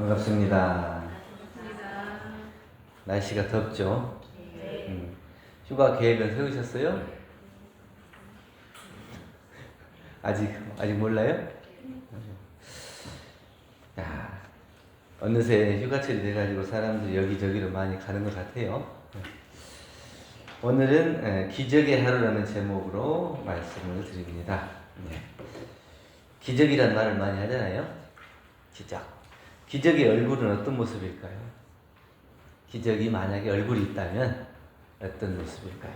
반갑습니다. 날씨가 덥죠? 휴가 계획은 세우셨어요? 아직 몰라요? 야, 어느새 휴가철이 돼가지고 사람들이 여기저기로 많이 가는 것 같아요. 오늘은 기적의 하루라는 제목으로 말씀을 드립니다. 기적이란 말을 많이 하잖아요. 기적의 얼굴은 어떤 모습일까요? 기적이 만약에 얼굴이 있다면 어떤 모습일까요?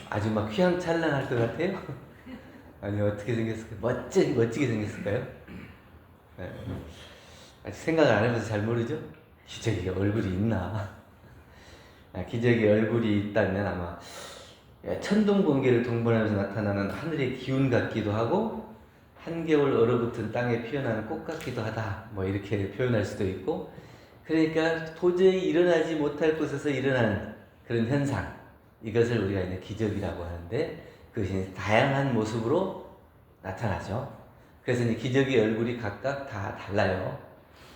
아주 막 휘황찬란할 것 같아요? 아니 어떻게 생겼을까요? 멋지게 생겼을까요? 아직 생각을 안 해봐서 잘 모르죠? 기적의 얼굴이 있나? 기적의 얼굴이 있다면 아마 천둥번개를 동반하면서 나타나는 하늘의 기운 같기도 하고 한겨울 얼어붙은 땅에 피어나는 꽃 같기도 하다, 뭐 이렇게 표현할 수도 있고, 그러니까 도저히 일어나지 못할 곳에서 일어나는 그런 현상, 이것을 우리가 이제 기적이라고 하는데, 그것이 다양한 모습으로 나타나죠. 그래서 이제 기적의 얼굴이 각각 다 달라요.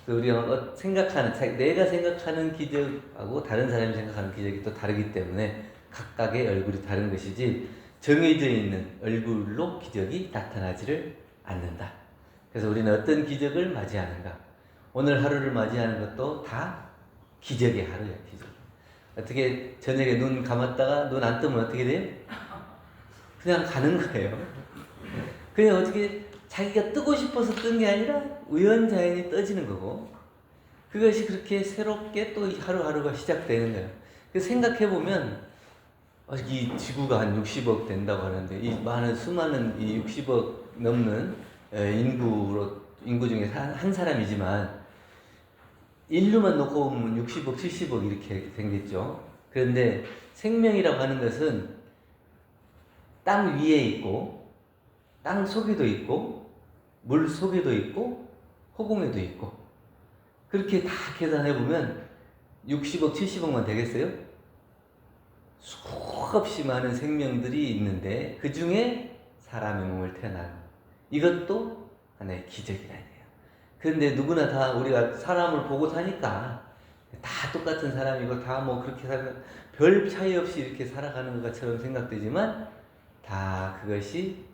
우리가 내가 생각하는 기적하고 다른 사람이 생각하는 기적이 또 다르기 때문에 각각의 얼굴이 다른 것이지, 정해져 있는 얼굴로 기적이 나타나지를 않는다. 그래서 우리는 어떤 기적을 맞이하는가? 오늘 하루를 맞이하는 것도 다 기적의 하루야, 기적. 어떻게 저녁에 눈 감았다가 눈 안 뜨면 어떻게 돼요? 그냥 가는 거예요. 그냥 어떻게 자기가 뜨고 싶어서 뜬 게 아니라 우연자연히 떠지는 거고, 그것이 그렇게 새롭게 또 하루하루가 시작되는 거예요. 그래서 생각해보면 이 지구가 한 60억 된다고 하는데, 이 수많은 이 60억 넘는 인구 중에 한 사람이지만 인류만 놓고 보면 60억, 70억 이렇게 생겼죠. 그런데 생명이라고 하는 것은 땅 위에 있고, 땅 속에도 있고, 물 속에도 있고, 허공에도 있고, 그렇게 다 계산해보면 60억, 70억만 되겠어요? 수없이 많은 생명들이 있는데 그 중에 사람의 몸을 태어난 이것도 하나의 기적이라 해요. 그런데 누구나 다 우리가 사람을 보고 사니까 다 똑같은 사람이고 다 뭐 그렇게 살면 별 차이 없이 이렇게 살아가는 것처럼 생각되지만 다 그것이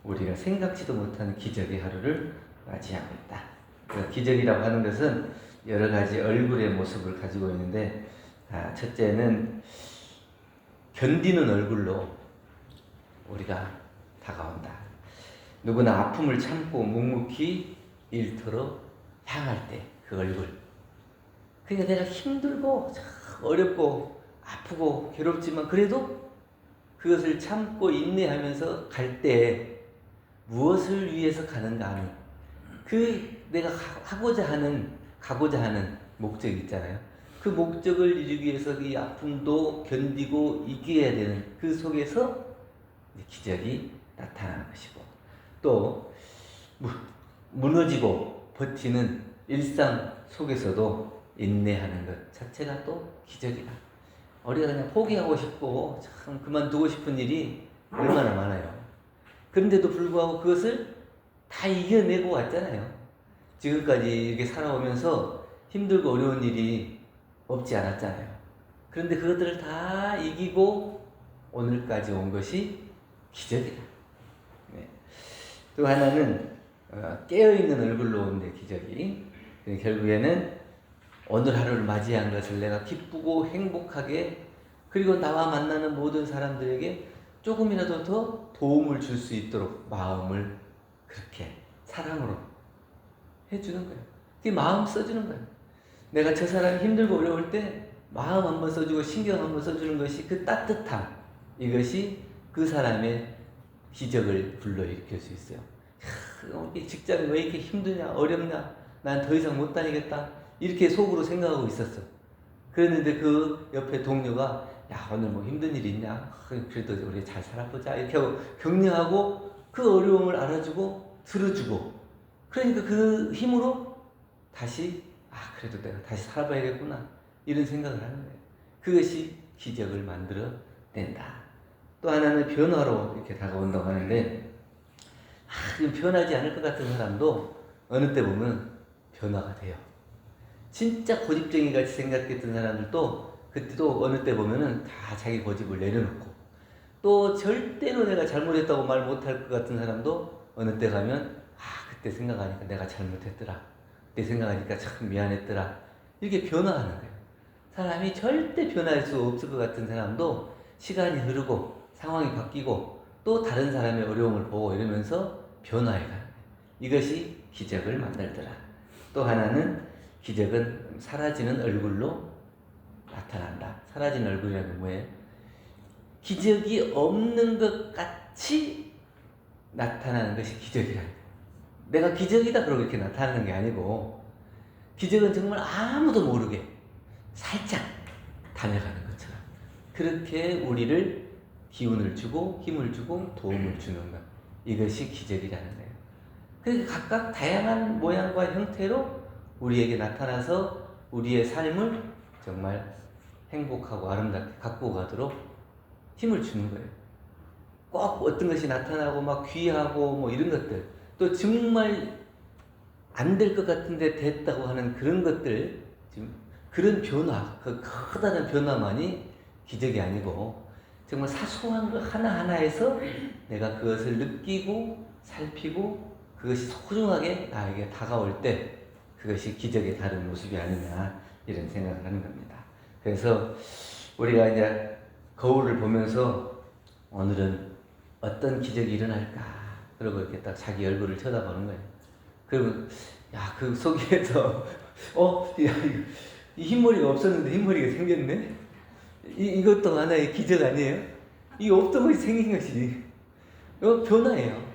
우리가 생각지도 못하는 기적의 하루를 맞이하고 있다. 그 기적이라고 하는 것은 여러 가지 얼굴의 모습을 가지고 있는데, 첫째는 견디는 얼굴로 우리가 다가온다. 누구나 아픔을 참고 묵묵히 일터로 향할 때 그 얼굴. 그러니까 내가 힘들고 어렵고 아프고 괴롭지만 그래도 그것을 참고 인내하면서 갈 때 무엇을 위해서 가는가 하는 내가 가고자 하는 목적이 있잖아요. 그 목적을 이루기 위해서 이 아픔도 견디고 이겨야 되는 그 속에서 기적이 나타나는 것이고, 또 무너지고 버티는 일상 속에서도 인내하는 것 자체가 또 기적이다. 우리가 그냥 포기하고 싶고 참 그만두고 싶은 일이 얼마나 많아요. 그런데도 불구하고 그것을 다 이겨내고 왔잖아요. 지금까지 이렇게 살아오면서 힘들고 어려운 일이 없지 않았잖아요. 그런데 그것들을 다 이기고 오늘까지 온 것이 기적이다. 또 하나는 깨어있는 얼굴로 온 기적이, 결국에는 오늘 하루를 맞이한 것을 내가 기쁘고 행복하게, 그리고 나와 만나는 모든 사람들에게 조금이라도 더 도움을 줄 수 있도록 마음을 그렇게 사랑으로 해주는 거예요. 그게 마음 써주는 거예요. 내가 저 사람이 힘들고 어려울 때 마음 한번 써주고 신경 한번 써주는 것이 그 따뜻함, 이것이 그 사람의 기적을 불러일으킬 수 있어요. 직장이 왜 이렇게 힘드냐, 어렵냐, 난 더 이상 못 다니겠다, 이렇게 속으로 생각하고 있었어. 그랬는데 그 옆에 동료가 야, 오늘 뭐 힘든 일 있냐, 그래도 우리 잘 살아보자, 이렇게 하고 격려하고 그 어려움을 알아주고 들어주고, 그러니까 그 힘으로 다시 그래도 내가 다시 살아봐야겠구나, 이런 생각을 하는 거예요. 그것이 기적을 만들어낸다. 또 하나는 변화로 이렇게 다가온다고 하는데, 변하지 않을 것 같은 사람도 어느 때 보면 변화가 돼요. 진짜 고집쟁이 같이 생각했던 사람들도 그때도 어느 때 보면은 다 자기 고집을 내려놓고, 또 절대로 내가 잘못했다고 말 못할 것 같은 사람도 어느 때 가면 그때 생각하니까 내가 잘못했더라, 그때 생각하니까 참 미안했더라, 이렇게 변화하는 거예요. 사람이 절대 변할 수 없을 것 같은 사람도 시간이 흐르고 상황이 바뀌고 또 다른 사람의 어려움을 보고 이러면서 변화해 가는 거예요. 이것이 기적을 만들더라. 또 하나는 기적은 사라지는 얼굴로 나타난다. 사라지는 얼굴이라는 게 뭐예요? 기적이 없는 것 같이 나타나는 것이 기적이야. 내가 기적이다 그러고 이렇게 나타나는 게 아니고, 기적은 정말 아무도 모르게 살짝 다녀가는 것처럼 그렇게 우리를 기운을 주고 힘을 주고 도움을 주는 것, 이것이 기적이라는 거예요. 그래서 각각 다양한 모양과 형태로 우리에게 나타나서 우리의 삶을 정말 행복하고 아름답게 갖고 가도록 힘을 주는 거예요. 꼭 어떤 것이 나타나고 막 귀하고 뭐 이런 것들, 또 정말 안 될 것 같은데 됐다고 하는 그런 것들, 지금 그런 변화, 그 커다란 변화만이 기적이 아니고 정말 사소한 것 하나하나에서 내가 그것을 느끼고 살피고 그것이 소중하게 나에게 다가올 때 그것이 기적의 다른 모습이 아니냐, 이런 생각을 하는 겁니다. 그래서 우리가 이제 거울을 보면서 오늘은 어떤 기적이 일어날까, 그러고 이렇게 딱 자기 얼굴을 쳐다보는 거예요. 그러면 그 속에서 이 흰머리가 없었는데 흰머리가 생겼네? 이것도 하나의 기적 아니에요? 이 없던 것이 생긴 것이 변화예요.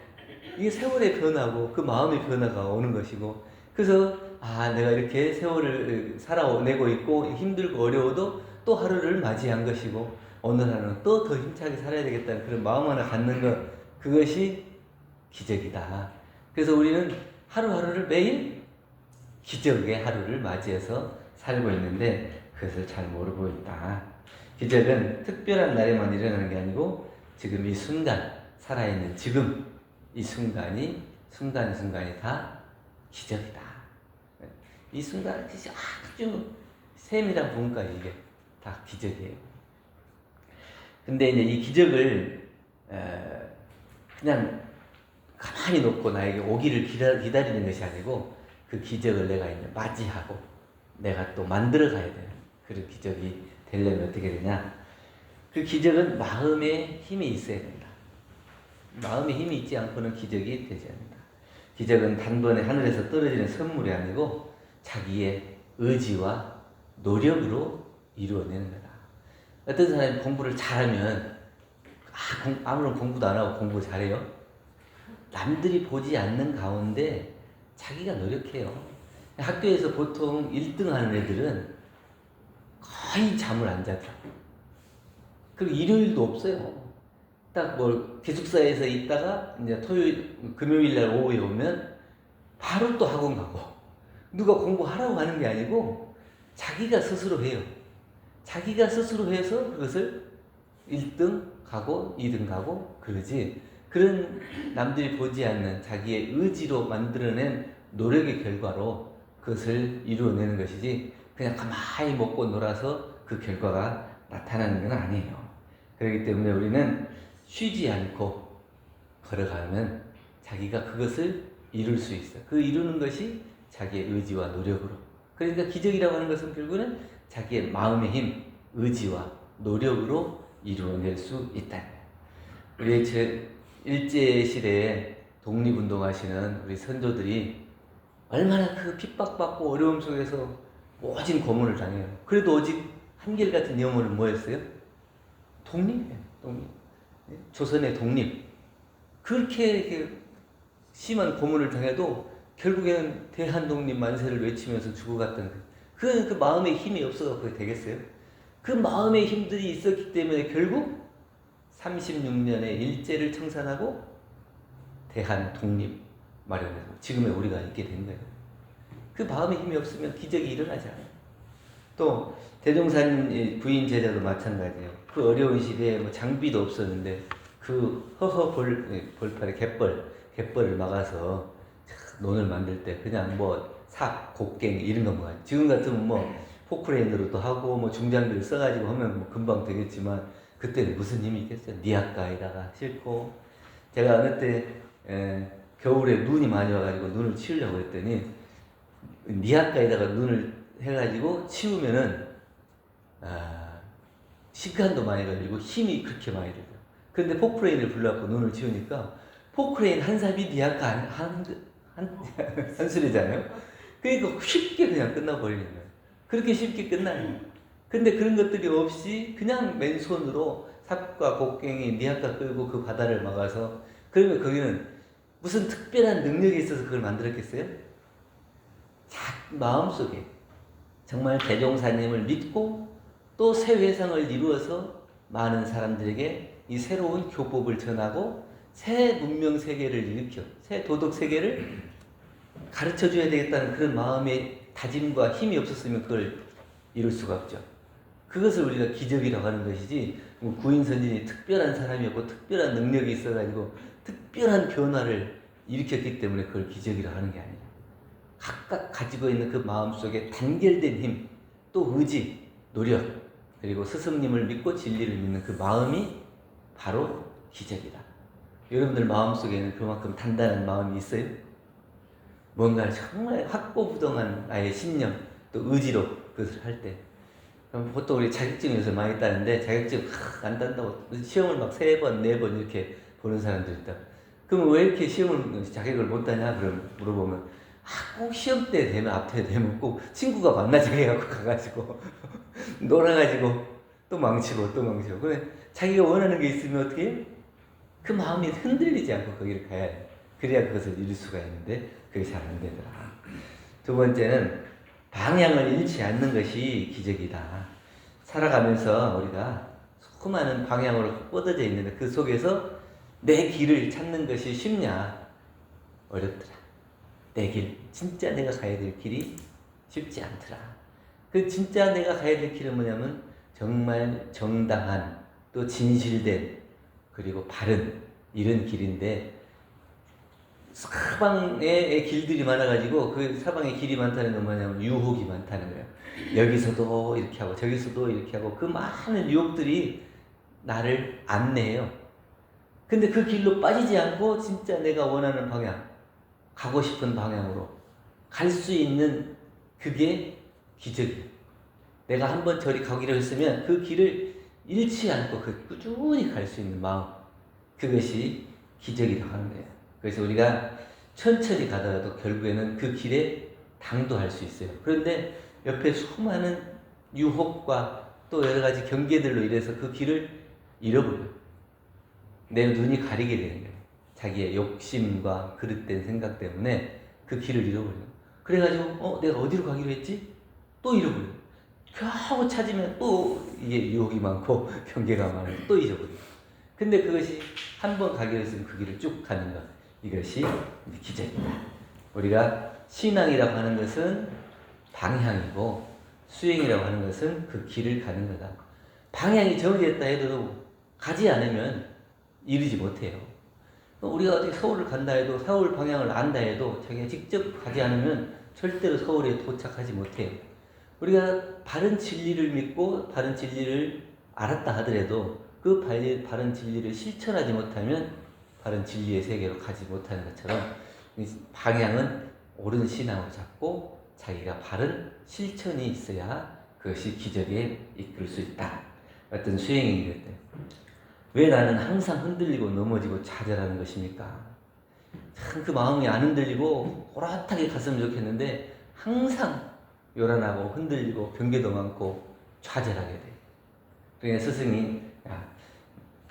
이게 세월의 변화고 그 마음의 변화가 오는 것이고, 그래서 내가 이렇게 세월을 살아내고 있고 힘들고 어려워도 또 하루를 맞이한 것이고, 오늘 하루는 또 더 힘차게 살아야 되겠다는 그런 마음 하나 갖는 것, 그것이 기적이다. 그래서 우리는 하루하루를 매일 기적의 하루를 맞이해서 살고 있는데 그것을 잘 모르고 있다. 기적은 특별한 날에만 일어나는 게 아니고 지금 이 순간, 살아있는 지금 이 순간이 순간순간이 다 기적이다. 이 순간 아주 세밀한 부분까지 이게 다 기적이에요. 근데 이제 이 기적을 그냥 가만히 놓고 나에게 오기를 기다리는 것이 아니고, 그 기적을 내가 이제 맞이하고 내가 또 만들어 가야 되는 그런 기적이 되려면 어떻게 되냐? 그 기적은 마음에 힘이 있어야 된다. 마음에 힘이 있지 않고는 기적이 되지 않는다. 기적은 단번에 하늘에서 떨어지는 선물이 아니고 자기의 의지와 노력으로 이루어내는 거다. 어떤 사람이 공부를 잘하면 아무런 공부도 안 하고 공부 잘해요? 남들이 보지 않는 가운데 자기가 노력해요. 학교에서 보통 1등 하는 애들은 거의 잠을 안 자더라고. 그리고 일요일도 없어요. 딱 기숙사에서 있다가 이제 금요일 날 오후에 오면 바로 또 학원 가고, 누가 공부하라고 하는 게 아니고 자기가 스스로 해요. 자기가 스스로 해서 그것을 1등 가고 2등 가고 그러지, 그런 남들이 보지 않는 자기의 의지로 만들어낸 노력의 결과로 그것을 이루어내는 것이지, 그냥 가만히 먹고 놀아서 그 결과가 나타나는 건 아니에요. 그렇기 때문에 우리는 쉬지 않고 걸어가면 자기가 그것을 이룰 수 있어. 그 이루는 것이 자기의 의지와 노력으로. 그러니까 기적이라고 하는 것은 결국은 자기의 마음의 힘, 의지와 노력으로 이루어낼 수 있다. 우리 일제시대에 독립운동하시는 우리 선조들이 얼마나 그 핍박받고 어려움 속에서 오진 고문을 당해요. 그래도 오직 한결같은 영혼은 뭐였어요? 독립이에요. 독립. 조선의 독립. 그렇게 심한 고문을 당해도 결국에는 대한독립 만세를 외치면서 죽어갔던 그 마음의 힘이 없어서 그게 되겠어요? 그 마음의 힘들이 있었기 때문에 결국 36년의 일제를 청산하고 대한 독립 마련해서 지금의 우리가 있게 된 거예요. 그 마음의 힘이 없으면 기적이 일어나지 않아요. 또 대종산 부인 제자도 마찬가지예요. 그 어려운 시대에 장비도 없었는데 그 허허 벌판에 갯벌을 막아서 논을 만들 때 그냥 뭐 삽, 곡괭이 이런 거 뭐 지금 같으면 뭐 포크레인으로도 하고 뭐 중장비를 써가지고 하면 뭐 금방 되겠지만 그때는 무슨 힘이 있겠어요. 니아가에다가 싣고 제가 어느 때 겨울에 눈이 많이 와가지고 눈을 치우려고 했더니 니아가에다가 눈을 해가지고 치우면은 시간도 많이 걸리고 힘이 그렇게 많이 들어요. 근데 포크레인을 불러갖고 눈을 치우니까 포크레인 한 삽이 니아가 한 수레잖아요. 그러니까 쉽게 그냥 끝나버리는 거예요. 그렇게 쉽게 끝나요. 근데 그런 것들이 없이 그냥 맨손으로 삽과 곡괭이 니아가 끌고 그 바다를 막아서 그러면 거기는 무슨 특별한 능력이 있어서 그걸 만들었겠어요? 마음속에 정말 대종사님을 믿고 또 새 회상을 이루어서 많은 사람들에게 이 새로운 교법을 전하고 새 문명 세계를 일으켜 새 도덕 세계를 가르쳐 줘야 되겠다는 그런 마음의 다짐과 힘이 없었으면 그걸 이룰 수가 없죠. 그것을 우리가 기적이라고 하는 것이지 구인선진이 특별한 사람이었고 특별한 능력이 있어가지고 특별한 변화를 일으켰기 때문에 그걸 기적이라고 하는 게 아니에요. 각각 가지고 있는 그 마음속에 단결된 힘, 또 의지, 노력, 그리고 스승님을 믿고 진리를 믿는 그 마음이 바로 기적이다. 여러분들 마음속에는 그만큼 단단한 마음이 있어요? 뭔가를 정말 확고부동한 나의 신념, 또 의지로 그것을 할 때. 그럼 보통 우리 자격증 요새 많이 따는데 자격증 안 딴다고 시험을 막 3번, 4번 이렇게 보는 사람들 있다. 그럼 왜 이렇게 시험을 자격을 못 따냐? 그럼 물어보면 꼭 시험 때 되면 앞에 되면 꼭 친구가 만나자고 해갖고 가가지고 놀아가지고 또 망치고 또 망치고. 그래 자기가 원하는 게 있으면 어떻게 해요? 그 마음이 흔들리지 않고 거기를 가야 해. 그래야 그것을 이룰 수가 있는데 그게 잘 안 되더라. 두 번째는 방향을 잃지 않는 것이 기적이다. 살아가면서 우리가 수많은 방향으로 뻗어져 있는데 그 속에서 내 길을 찾는 것이 쉽냐? 어렵더라. 내 길, 진짜 내가 가야 될 길이 쉽지 않더라. 그 진짜 내가 가야 될 길은 뭐냐면 정말 정당한 또 진실된 그리고 바른 이런 길인데 사방에 길들이 많아가지고 그 사방에 길이 많다는 건 뭐냐면 유혹이 많다는 거예요. 여기서도 이렇게 하고 저기서도 이렇게 하고 그 많은 유혹들이 나를 안내해요. 근데 그 길로 빠지지 않고 진짜 내가 원하는 방향, 가고 싶은 방향으로 갈 수 있는 그게 기적이에요. 내가 한번 저리 가기로 했으면 그 길을 잃지 않고 그 꾸준히 갈 수 있는 마음, 그것이 기적이라고 하는 거예요. 그래서 우리가 천천히 가다가도 결국에는 그 길에 당도할 수 있어요. 그런데 옆에 수많은 유혹과 또 여러 가지 경계들로 인해서 그 길을 잃어버려요. 내 눈이 가리게 되는 거예요. 자기의 욕심과 그릇된 생각 때문에 그 길을 잃어버려요. 그래가지고 내가 어디로 가기로 했지? 또 잃어버려요. 겨우 찾으면 또 이게 유혹이 많고 경계가 많아요. 또 잊어버려요. 근데 그것이 한 번 가기로 했으면 그 길을 쭉 가는 것, 이것이 기적이다. 우리가 신앙이라고 하는 것은 방향이고 수행이라고 하는 것은 그 길을 가는 거다. 방향이 정해졌다 해도 가지 않으면 이루지 못해요. 우리가 어떻게 서울을 간다 해도 서울 방향을 안다 해도 자기가 직접 가지 않으면 절대로 서울에 도착하지 못해요. 우리가 바른 진리를 믿고 바른 진리를 알았다 하더라도 그 바른 진리를 실천하지 못하면 바른 진리의 세계로 가지 못하는 것처럼 방향은 옳은 신앙을 잡고 자기가 바른 실천이 있어야 그것이 기적에 이끌 수 있다. 어떤 수행이 될 때. 왜 나는 항상 흔들리고 넘어지고 좌절하는 것입니까? 참 그 마음이 안 흔들리고 오롯하게 갔으면 좋겠는데 항상 요란하고 흔들리고 경계도 많고 좌절하게 돼. 그러니까 스승이 야,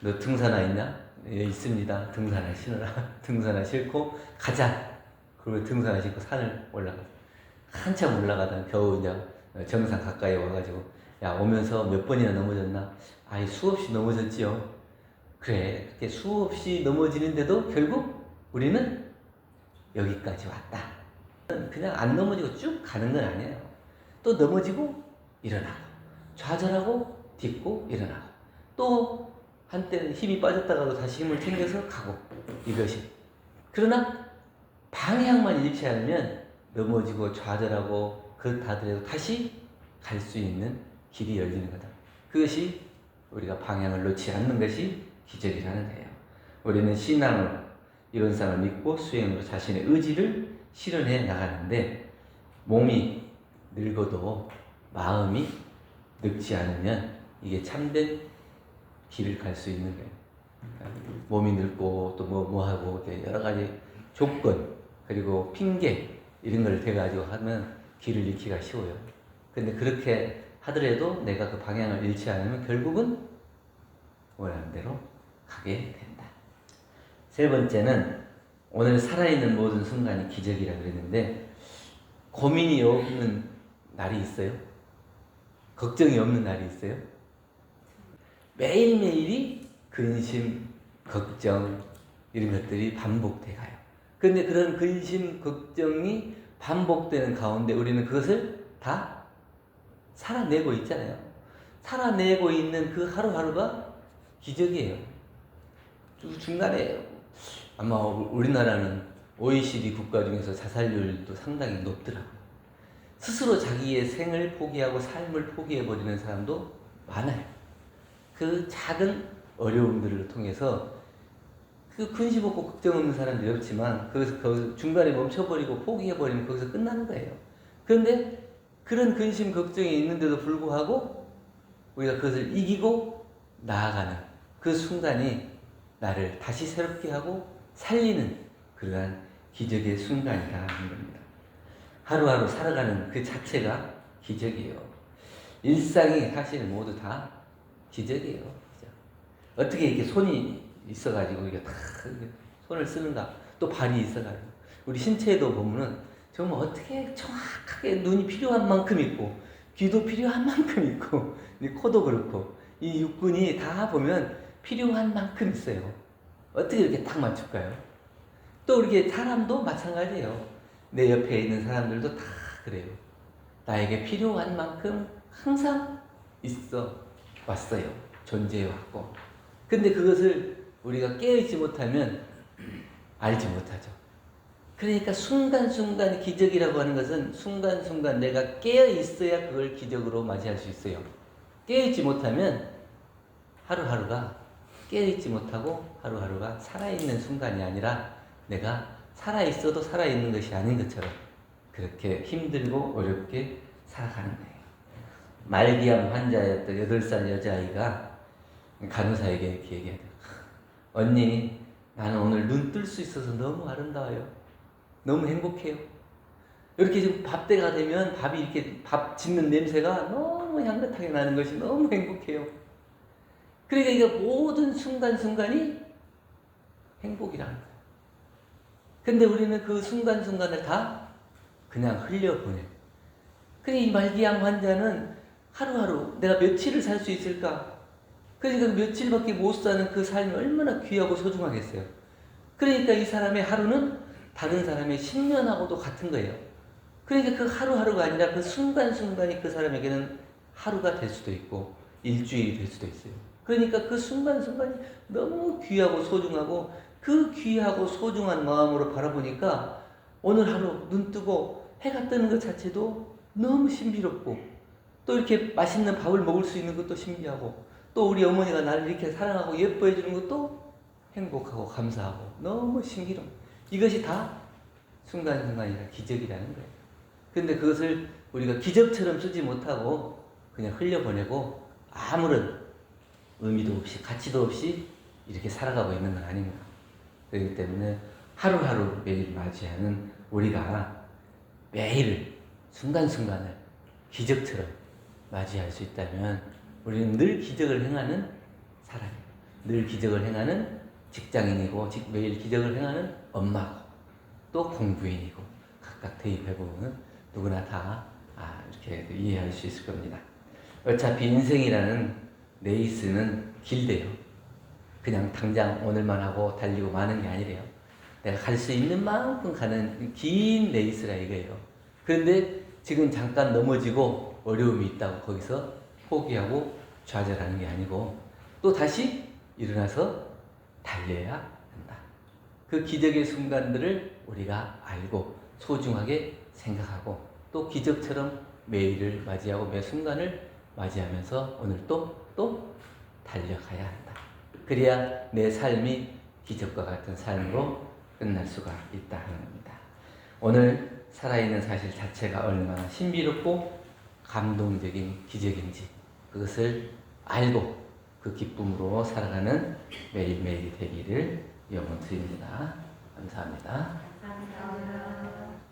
너 등산화 있냐? 예, 있습니다. 등산화 신어라. 등산화 신고 가자. 그리고 등산화 신고 산을 올라가. 한참 올라가다 겨우 이제 정상 가까이 와가지고 야 오면서 몇 번이나 넘어졌나? 아이 수없이 넘어졌지요. 그래 그렇게 수없이 넘어지는데도 결국 우리는 여기까지 왔다. 그냥 안 넘어지고 쭉 가는 건 아니에요. 또 넘어지고 일어나고 좌절하고 딛고 일어나고 또 한때는 힘이 빠졌다가도 다시 힘을 챙겨서 가고 이것이. 그러나 방향만 잃지 않으면 넘어지고 좌절하고 그렇다 하더라도 다시 갈 수 있는 길이 열리는 거다. 그것이 우리가 방향을 놓지 않는 것이 기적이라는 거예요. 우리는 신앙을 이론상을 믿고 수행으로 자신의 의지를 실현해 나가는데 몸이 늙어도 마음이 늙지 않으면 이게 참된 길을 갈 수 있는 거예요. 몸이 늙고 또 뭐 하고 여러 가지 조건 그리고 핑계 이런 걸 대가지고 하면 길을 잃기가 쉬워요. 근데 그렇게 하더라도 내가 그 방향을 잃지 않으면 결국은 원하는 대로 가게 된다. 세 번째는 오늘 살아있는 모든 순간이 기적이라고 그랬는데 고민이 없는 날이 있어요? 걱정이 없는 날이 있어요? 매일매일이 근심, 걱정 이런 것들이 반복돼 가요. 그런데 그런 근심, 걱정이 반복되는 가운데 우리는 그것을 다 살아내고 있잖아요. 살아내고 있는 그 하루하루가 기적이에요. 중간에 아마 우리나라는 OECD 국가 중에서 자살률도 상당히 높더라고요. 스스로 자기의 생을 포기하고 삶을 포기해버리는 사람도 많아요. 그 작은 어려움들을 통해서 그 근심 없고 걱정 없는 사람들이 없지만 거기서 중간에 멈춰버리고 포기해버리면 거기서 끝나는 거예요. 그런데 그런 근심 걱정이 있는데도 불구하고 우리가 그것을 이기고 나아가는 그 순간이 나를 다시 새롭게 하고 살리는 그러한 기적의 순간이다 하는 겁니다. 하루하루 살아가는 그 자체가 기적이에요. 일상이 사실 모두 다 기적이에요. 그죠? 어떻게 이렇게 손이 있어가지고 이게 다 손을 쓰는가? 또 발이 있어가지고 우리 신체에도 보면은 정말 어떻게 정확하게 눈이 필요한 만큼 있고 귀도 필요한 만큼 있고 코도 그렇고 이 육군이 다 보면 필요한 만큼 있어요. 어떻게 이렇게 딱 맞출까요? 또 이렇게 사람도 마찬가지예요. 내 옆에 있는 사람들도 다 그래요. 나에게 필요한 만큼 항상 있어 왔어요. 존재해 왔고. 근데 그것을 우리가 깨어있지 못하면 알지 못하죠. 그러니까 순간순간 기적이라고 하는 것은 순간순간 내가 깨어있어야 그걸 기적으로 맞이할 수 있어요. 깨어있지 못하면 하루하루가 깨어있지 못하고 하루하루가 살아있는 순간이 아니라 내가 살아있어도 살아있는 것이 아닌 것처럼 그렇게 힘들고 어렵게 살아가는 거예요. 말기암 환자였던 8살 여자아이가 간호사에게 이렇게 얘기하더라고요. 언니, 나는 오늘 눈 뜰 수 있어서 너무 아름다워요. 너무 행복해요. 이렇게 지금 밥 때가 되면 밥이 이렇게 밥 짓는 냄새가 너무 향긋하게 나는 것이 너무 행복해요. 그러니까 이게 모든 순간순간이 행복이라는 거예요. 근데 우리는 그 순간순간을 다 그냥 흘려보내요. 그러니까 이 말기암 환자는 하루하루 내가 며칠을 살 수 있을까? 그러니까 며칠밖에 못 사는 그 삶이 얼마나 귀하고 소중하겠어요. 그러니까 이 사람의 하루는 다른 사람의 10년하고도 같은 거예요. 그러니까 그 하루하루가 아니라 그 순간순간이 그 사람에게는 하루가 될 수도 있고 일주일이 될 수도 있어요. 그러니까 그 순간순간이 너무 귀하고 소중하고 그 귀하고 소중한 마음으로 바라보니까 오늘 하루 눈 뜨고 해가 뜨는 것 자체도 너무 신비롭고 또 이렇게 맛있는 밥을 먹을 수 있는 것도 신기하고 또 우리 어머니가 나를 이렇게 사랑하고 예뻐해 주는 것도 행복하고 감사하고 너무 신기로워. 이것이 다 순간순간이라 기적이라는 거예요. 근데 그것을 우리가 기적처럼 쓰지 못하고 그냥 흘려보내고 아무런 의미도 없이 가치도 없이 이렇게 살아가고 있는 건 아닙니다. 그렇기 때문에 하루하루 매일 맞이하는 우리가 매일 순간순간을 기적처럼 맞이할 수 있다면 우리는 늘 기적을 행하는 사람이에요. 늘 기적을 행하는 직장인이고 매일 기적을 행하는 엄마고 또 공부인이고 각각 대입해보면 누구나 다 이렇게 이해할 수 있을 겁니다. 어차피 인생이라는 레이스는 길대요. 그냥 당장 오늘만 하고 달리고 마는 게 아니래요. 내가 갈 수 있는 만큼 가는 긴 레이스가 이거예요. 그런데 지금 잠깐 넘어지고 어려움이 있다고 거기서 포기하고 좌절하는 게 아니고 또 다시 일어나서 달려야 한다. 그 기적의 순간들을 우리가 알고 소중하게 생각하고 또 기적처럼 매일을 맞이하고 매 순간을 맞이하면서 오늘 또 달려가야 한다. 그래야 내 삶이 기적과 같은 삶으로 끝날 수가 있다 하는 겁니다. 오늘 살아있는 사실 자체가 얼마나 신비롭고 감동적인 기적인지 그것을 알고 그 기쁨으로 살아가는 매일매일이 되기를 염원드립니다. 감사합니다. 감사합니다.